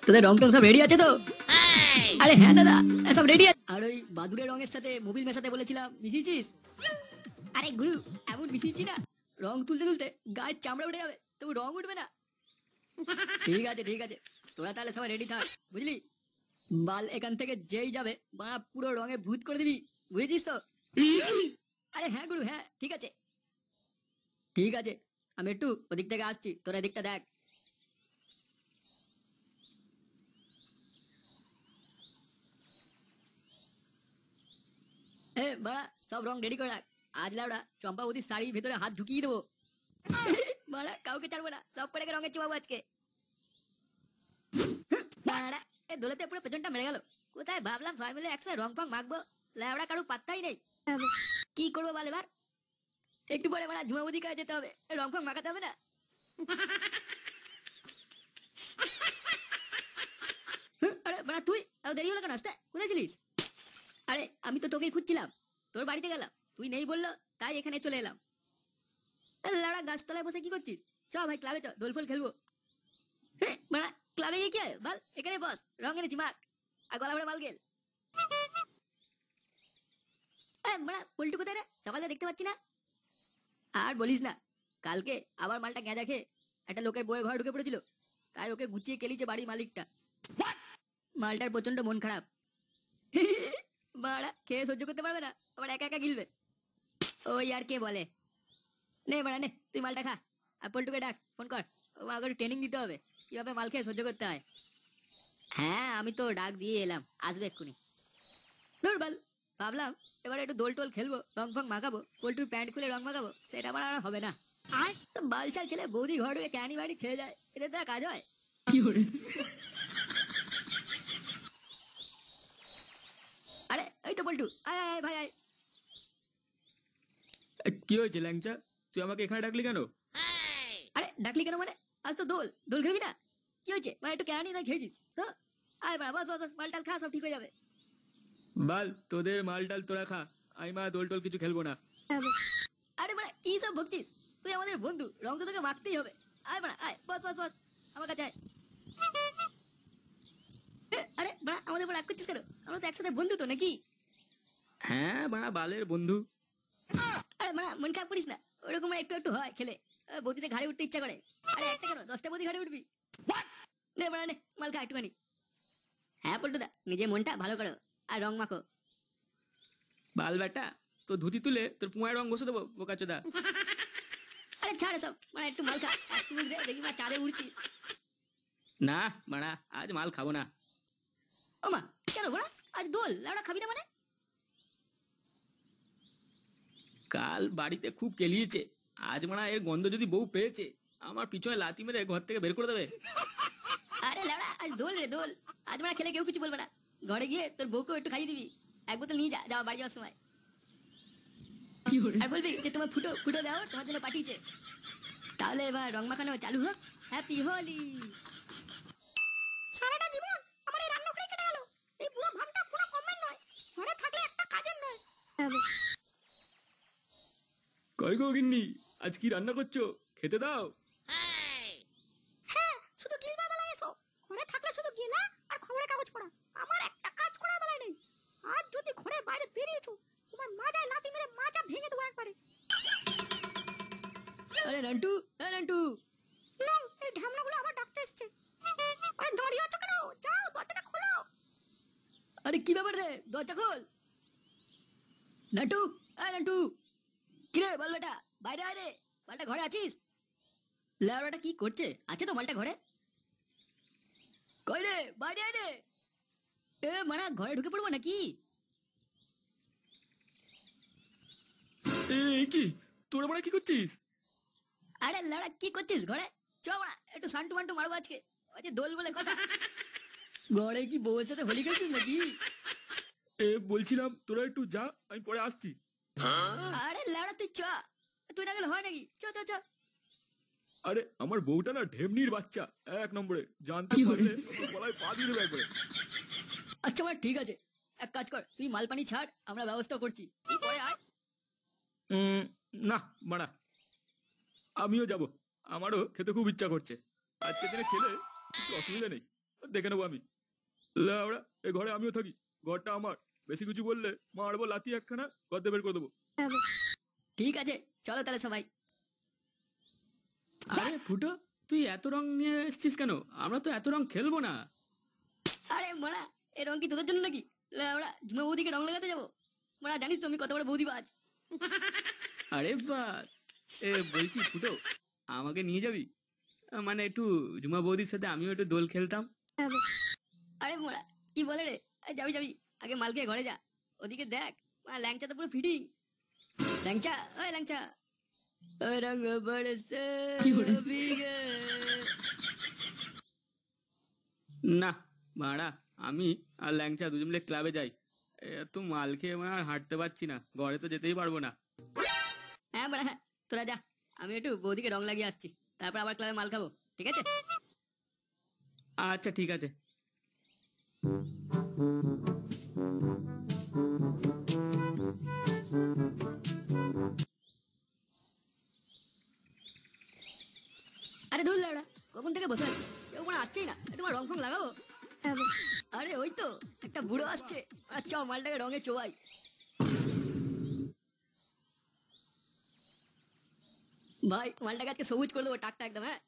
তোদের রং টং সব রেডি আছে তো? আরে হ্যাঁ দাদা, সব রেডি আছে। আর ওই বাদুড়ের রঙের সাথে মোবিল মেশাতে বলেছিলাম, মিশিয়েছিস? আরে গুরু, এমন মিশিয়েছি না, রং তুলতে তুলতে গায়ের চামড়া উঠে যাবে, তবু রং উঠবে না। ঠিক আছে ঠিক আছে, তোরা তাহলে সবাই রেডি থাক, বুঝলি? বাল এখান থেকে যেই যাবে বাড়া পুরো রঙে ভূত করে দিবি, বুঝেছিস তো? আরে হ্যাঁ গুরু, হ্যাঁ ঠিক আছে। ঠিক আছে, আমি একটু ওদিক থেকে আসছি, তোরা এদিকটা দেখ। এ বাড়া, সব রং রেডি করে রাখ। আজ লাউডা চম্পাবতীর শাড়ির ভেতরে হাত ঢুকিয়ে দেবো। বাড়া কাউকে ছাড়বো না, সব করে রঙের চুমাবো আজকে। বাড়া, এ দোলেতে পুরো পেছনটা মেরে গেল। কোথায় ভাবলাম সবাই মিলে একসাথে রং ফং মাখবো, লাউডা কারো পাত্তাই নেই। কি করবো বল এবার? একটু পরে বাড়া ঝুমাবতী কাছে যেতে হবে, রং ফং মাখাতে হবে না? আরে বাড়া তুই এত দেরি হলো কেন আসতে? কোথায় ছিলিস? আরে আমি তো তোকেই খুঁজছিলাম, তোর বাড়িতে গেলাম, তুই নেই বললো, তাই এখানে চলে এলাম। লাউড়া গাছতলায় বসে কি করছিস? চ ভাই ক্লাবে চ, দোল ফোল খেলবো। মানে ক্লাবে গিয়ে কি হয় বল, এখানে বস, রং এনেছি মাখ, আর গলা ভরে মাল গেল। মানে পল্টু কোথায় রে, সকালে দেখতে পাচ্ছি না। আর বলিস না, কালকে আবার মালটা গেঁজা খেয়ে একটা লোকের বইয়ে ঘরে ঢুকে পড়েছিল, তাই ওকে গুছিয়ে কেলিছে বাড়ির মালিকটা। মালটার প্রচন্ড মন খারাপ। বাড়া খেয়ে সহ্য করতে পারবে না, আবার একা একা গিলবে। ওই আর কে বলে। নে বাড়া নে, তুই মালটা খা, আর পল্টুকে ডাক, ফোন কর, ও আমাকে ট্রেনিং দিতে হবে কিভাবে মাল খেয়ে সহ্য করতে হয়। হ্যাঁ আমি তো ডাক দিয়ে এলাম, আসবে এক্ষুনি। ধুর বাল, ভাবলাম এবারে একটু দোল টোল খেলবো, রং ফং মাখাবো, পল্টুর প্যান্ট খুলে রং মাখাবো, সেটা আমার আর হবে না। আর তো বালছাল ছেলে বৌদি ঘর ঢুকে ক্যানি বাড়ি খেয়ে যায়, এটা তো আর কাজ হয়? কি করে? আরে এই তো পল্টু, আয় আয় আয় ভাই আয়। কি হয়েছে ল্যাংচা? তুই আমাকে এখানে ডাকলি কেন? আরে ডাকলি কেন মানে? আজ তো দোল, দোল খেলবি না? কি হয়েছে মানে, একটু ক্যানি না খেয়েছিস তো? আয় বাড়া, বস বস বস, মাল টাল খা, সব ঠিক হয়ে যাবে। বাল তোদের মাল ডাল তোরা খা, আমি মা দোল টোল কিছু খেলবো না। আরে বাড়া কি সব বকছিস? তুই আমাদের বন্ধু, রং তো তোকে মাখতেই হবে। আয় বাড়া আয়, বস বস বস, আমার কাছে আয়। আরে বাড়া আমাদের উপর রাগ করছিস কেন? আমরা তো একসাথে বন্ধু তো নাকি? হ্যাঁ বাড়া বালের বন্ধু। আরে বাড়া মন খারাপ করিস না, ওরকম একটু একটু হয় খেলে। বৌদিতে ঘাড়ে উঠতে ইচ্ছা করে। আরে একটা কেন, 10টা বৌদি ঘাড়ে উঠবি। নে বাড়া নে, মাল খা একটুখানি। হ্যাঁ পল্টুদা, নিজে মনটা ভালো করো, আর রং মাখো। বাল বেটা, তোর ধুতি তুলে তোর পুয়ায় রং ঘষে দেবো বোকাচোদা। আরে ছাড় সব, মানে একটু মাল খা, এক চুমুক দে, দেখি মা চাঁদে উড়ছি। না বাড়া, আজ মাল খাবো না। ও মা, কেন বাড়া? আজ দোল, লাউড়া খাবি না মানে? কাল বাড়িতে খুব কেলিয়েছে, আজ মারা এর গন্ধ যদি বউ পেয়েছে, আমার পিছনে লাথি মেরে ঘর থেকে বের করে দেবে। আরে লাউড়া আজ দোল রে দোল, আজ মানে খেলে কেউ কিছু বলবে না। ঘরে গিয়ে তোর বউকেও একটু খাইয়ে দিবি, এক বোতল নিয়ে যা, যাওয়া বাড়ি যাওয়ার সময়। আর বলবি যে তোমার ফুটো ফুটো দাও, তোমার জন্য পাঠিয়েছে। তাহলে এবার রং মাখানো চালু হোক। হ্যাপি হোলি। সারাটা জীবন আমার এই রান্নাঘরে কেটে গেল, এই পুরো ভাবটা কোনো কমেন্ট নয়, ঘরে থাকলে একটা কাজের নয়। কই গো গিন্নি, আজ কি রান্না করছো? খেতে দাও। হ্যাঁ, শুধু ক্লিনার বেলায় এসো, ঘরে থাকলে শুধু গেলা আর খবরের কাগজ পড়া, আমার একটা কাজ করার বেলায় নেই। আজ যদি ঘরে বাইরে বেরিয়েছো, তোমার মাজায় লাথি মেরে মাজা ভেঙে দেবো একবারে। আরে নান্টু, হ্যাঁ নান্টু, না এই ঢামনাগুলো আবার ডাকতে এসছে। আরে দাঁড়িয়ে আছো কেন, যাও দরজাটা খোলো। আরে কি ব্যাপার রে, দরজা খোল। নান্টু, হ্যাঁ নান্টু, কিরে বল বেটা, বাইরে আয় রে, মালটা ঘরে আছিস? লেওড়াটা কি করছে, আছে তো মালটা ঘরে? কই রে, বাইরে আয় রে। এ মারা ঘরে ঢুকে পড়বো নাকি? এ এ কি, তোরা মারা কি করছিস? আরে লেওড়া কি করছিস ঘরে? চ মারা একটু সান্টু মান্টু মারবো আজকে, আজকে দোল বলে কথা। ঘরে কি বউয়ের সাথে হোলি খেলছিস নাকি? বলছিলাম তোরা একটু যা, আমি পরে আসছি। আরে লেওড়া তুই চ, তুই না গেলে হয় নাকি? চ চ চ। আরে আমার বউটা না ঢেমনির বাচ্চা, এক নম্বরে জানতে পারলে আমার গলায় পা দিয়ে দেবে একবারে। আচ্ছা মানে ঠিক আছে, এক কাজ কর, তুই মাল পানি ছাড়, আমরা ব্যবস্থা করছি, তুই পরে আয়। উম, না মারা, আমিও যাব, আমারও খেতে খুব ইচ্ছা করছে, আজকে দিনে খেলে কিছু অসুবিধা নেই। দেখে নেবো আমি। ওরা এই ঘরে আমিও থাকি, ঘরটা আমার। বেশি কিছু বললে মারবো লাথি একখানা, ঘর দিয়ে বের করে দেবো। ঠিক আছে, চলো তাহলে সবাই। আরে ফুটো, তুই এত রং নিয়ে এসেছিস কেন? আমরা তো এত রং খেলবো না। আরে মারা, এই রং কি তোদের জন্য নাকি? আমরা ঝুমা বৌদিকে রং লাগাতে যাবো? মারা, জানিস তো আমি কত বড় বৌদি বাজ। আরে বাস, বলছি ফুটো, আমাকে নিয়ে যাবি? মানে একটু ঝুমা বৌদির সাথে আমিও একটু দোল খেলতাম। আরে মোড়া, কি বলে রে? যাবি যাবি, আগে মালকে ঘরে যা। ওদিকে দেখ, ল্যাংচা তো পুরো ফিটিং। ল্যাংচা, ওই ল্যাংচা, ও রঙ বরসে ভीगे। না মারা, আমি আর ল্যাংচা দুজন মিলে ক্লাবে যাই। এত মাল খেয়ে আমার আর হাঁটতে পারছি না, ঘরে তো যেতেই পারবো না। হ্যাঁ বড়া, হ্যাঁ, তোরা যা, আমি একটু বৌদিকে রং লাগিয়ে আসছি, তারপর আবার ক্লাবে মাল খাবো, ঠিক আছে? আচ্ছা ঠিক আছে। আরে ধুর লাউড়া, কখন থেকে বসে আছি, কেউ কোনো আসছেই না। তোমার রং ফং লাগাবো? আরে ওই তো একটা বুড়ো আসছে, চ মালটাকে রঙে চোয়াই। ভাই, মালটাকে আজকে সবুজ করে দেবো টাকটা একদম। হ্যাঁ,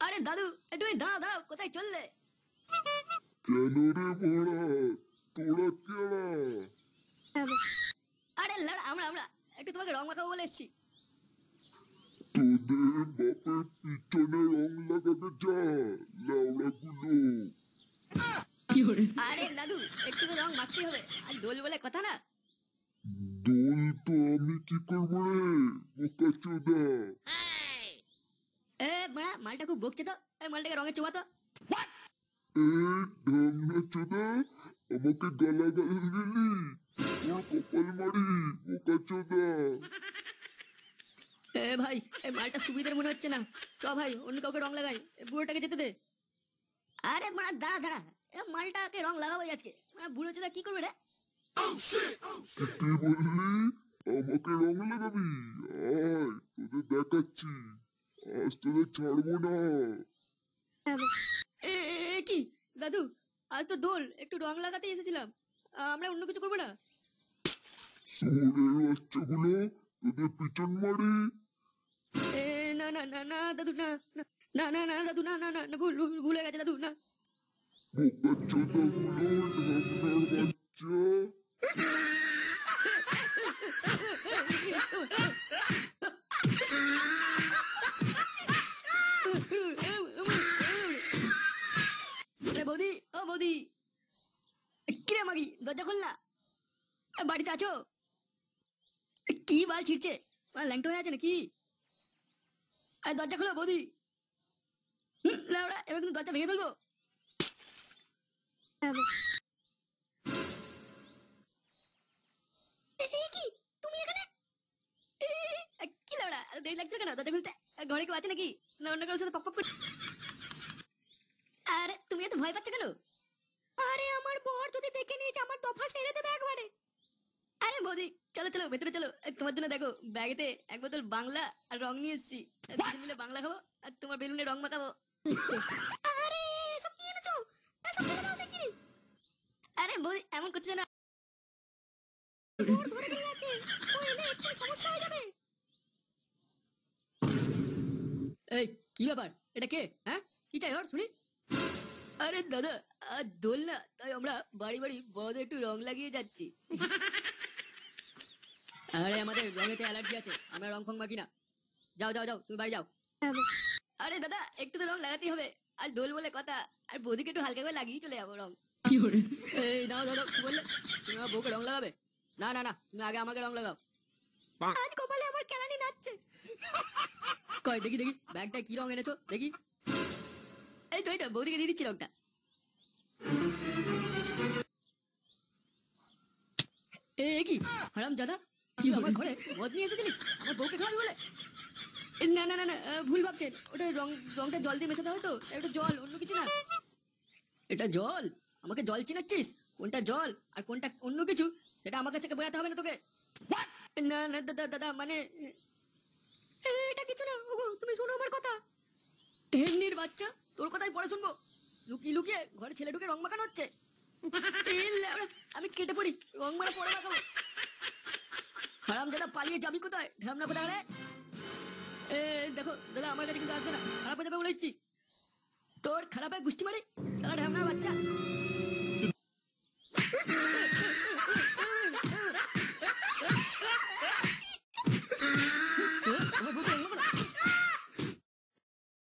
আরে দাদু, একটু দাঁড়াও দাঁড়াও, কোথায় চললে? কেন রে বড়া, তোরা কেডা? আরে লাউড়া, আমরা আমরা একটু তোমাকে রং মাখাবো বলে এসছি। তোদের বাপের পিছনে রং লাগাতে যা, লেওড়া গুলো। আরে দাদু, একটু তো রং মাখতে হবে, আর দোল বলে কথা না। দোল তো আমি কি করবো রে, বোকা চোদা? বড়া, মালটা খুব বকছে তো, মালটাকে রঙে চোবা তো। ঢামনা চোদা, আমাকে গালাগাল দিলি? ওর কপাল মারি, বোকা চোদা। ভাই, এই মালটা সুবিধার মনে হচ্ছে না। চ ভাই, অন্য কাউকে রং লাগাই, বুড়োটাকে যেতে দে। আরে মারা, দাঁড়া দাঁড়া, মালটাকে রং লাগাবো আজকে। বুড়ো চোদা কি করবে রে? কি বললি? আমাকে রং লাগাবি? আয়, তোদের দেখাচ্ছি, আজ তোদের ছাড়বো না। কি দাদু, আজ তো দোল, একটু রং লাগাতে এসেছিলাম, আমরা অন্য কিছু করবো না? শহরের বাচ্চাগুলো, তোদের পিছন মারি। না না না না দাদু, না না না না না দাদু, না না না না, ভুল ভুল ভুল হয়ে গেছে দাদু, না। বোকা চোদাগুলো, ঢামনার বাচ্চা। বৌদি, ও বৌদি, কিরে মাগি, দরজা খোল না। বাড়িতে আছো? কি বাল ছিড়ছে, ল্যাংটো হয়ে আছে নাকি? দরজা খোলো বৌদি। লাউড়া, এবার কিন্তু দরজা ভেঙে ফেলবো। কি তুমি এখানে? কি লাউড়া, দেরি লাগছে কেন দরজা খুলতে? ঘরে কেউ আছে নাকি, না অন্য কারোর সাথে পক পক করে? আরে তুমি এত ভয় পাচ্ছ কেন? আরে আমার বর যদি দেখে নিয়েছে, আমার দফা ছেড়ে দেবে একবারে। আরে বৌদি, চলো চলো ভেতরে চলো, তোমার জন্য দেখো ব্যাগেতে এক বোতল বাংলা আর রং নিয়ে এসেছি। দুজন মিলে বাংলা খাবো, আর তোমার বেলুনে রং মাখাবো। আরে সব কি এনেছো? সব ফেলে দাও শিগগিরই। আরে বৌদি, এমন করছে না, ওর ঘরে নিয়ে আছে, ও এলে একটু সমস্যা হয়ে যাবে। এই কি ব্যাপার, এটা কে? হ্যাঁ, কি চাই ওর শুনি? আরে দাদা, আজ দোল না, তাই আমরা বাড়ি বাড়ি বড়দের একটু রং লাগিয়ে যাচ্ছি। আরে আমাদের রঙেতে অ্যালার্জি আছে, আমরা রং ফং মাখি না। যাও যাও যাও, তুমি বাড়ি যাও। আরে দাদা, একটু তো রং লাগাতেই হবে, আর দোল বলে কথা। আর বৌদিকে একটু হালকা করে লাগিয়ে চলে যাবো রং। এই দাও দাও দাও, কি বললে? তুমি আমার বউকে রং লাগাবে? না না না, তুমি আগে আমাকে রং লাগাও। আজ কপালে আমার কেলানি নাচছে। কই দেখি দেখি, ব্যাগটা কি রং এনেছো দেখি। এই তো, এই তো, বৌদিকে দিয়ে দিচ্ছি রংটা। কি হারাম জাদা, তুই আমার ঘরে মদ নিয়ে এসেছিলিস আমার বউকে খাওয়াবি বলে? না না না না, ভুল ভাবছেন, ওটা রংটা জল দিয়ে মেশাতে হয় তো, ওটা জল, অন্য কিছু না। এটা জল? আমাকে জল চিনাচ্ছিস? কোনটা জল আর কোনটা অন্য কিছু, সেটা আমার কাছে বোঝাতে হবে না তোকে। না না দাদা দাদা, মানে এটা কিছু না। ওগো, তুমি শোনো আমার কথা। ঢেমনির বাচ্চা, তোর কথাই পরে শুনবো। লুকিয়ে লুকিয়ে ঘরে ছেলে ঢুকে রং মাখানো হচ্ছে। এই লেওড়া, আমি কেটে পড়ি, রং মারা পরে মাখাবো। হারাম দাদা পালিয়ে যাবি কোথায়, ঢামনা কোথায় রে? দেখো দাদা, আমার কাছে কিন্তু আসবে না, খারাপ হয়ে যাবে বলে দিচ্ছি। তোর খারাপ হয় গুষ্টি মারি, সারা ঢামনার বাচ্চা।